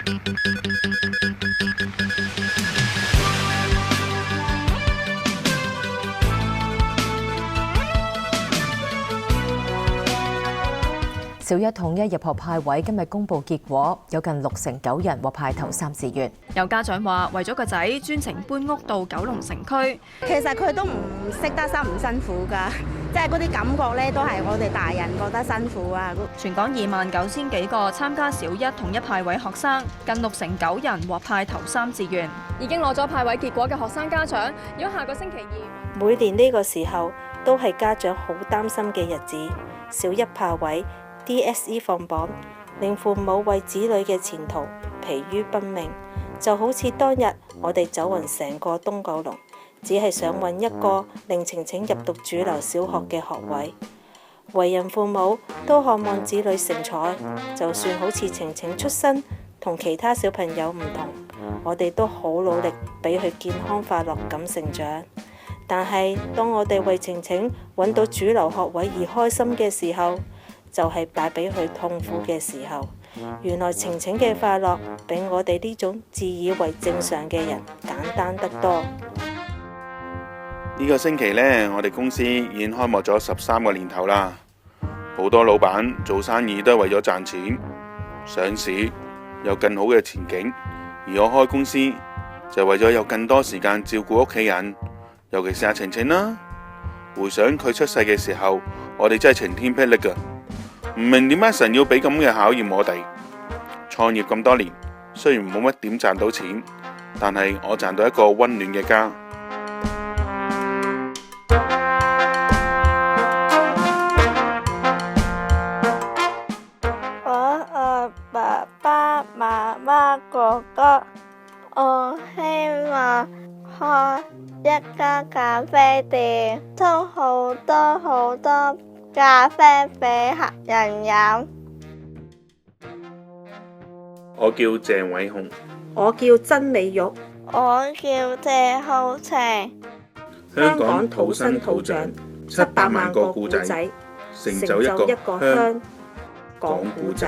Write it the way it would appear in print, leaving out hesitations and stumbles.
小一統一入學派位今日公佈結果，有近69%人獲派頭3志願。有家長話：為咗個仔專程搬屋到九龍城區，其實佢都唔識得辛唔辛苦㗎，即係嗰啲感覺咧，都係我哋大人覺得辛苦啊。全港29000幾個參加小一統一派位學生，近69%人獲派頭3志願。已經攞咗派位結果嘅學生家長，如果下個星期二，每年呢個時候都係家長好擔心嘅日子，小一派位。DSE 放榜，令父母為子女嘅前途疲於奔命，就好似當日我哋走勻成個東九龍，只係想揾一個令晴晴入讀主流小學嘅學位。為人父母都渴望子女成才，就算好似晴晴出身同其他小朋友唔同，我哋都好努力俾佢健康快樂咁成長。但係當我哋為晴晴揾到主流學位而開心嘅時候，就係帶俾佢痛苦嘅時候。原來晴晴嘅快樂比我哋呢種自以為正常嘅人簡單得多。呢個星期呢，我哋公司已經開幕咗13個年頭啦。好多老闆做生意都係為咗賺錢，上市有更好嘅前景，而我開公司就為咗有更多時間照顧屋企人，尤其是阿晴晴啦。回想佢出世嘅時候，我哋真係晴天霹靂㗎。唔明點解神要俾咁嘅考驗我哋。創業咁多年，雖然冇乜點賺到錢，但係我賺到一個溫暖嘅家。我愛爸爸媽媽哥哥，我希望開一間咖啡店，沖好多咖啡俾客人飲。我叫鄭偉雄，我叫曾美玉，我叫謝浩晴。香港土生土長700萬個故仔，成就一個香港故仔。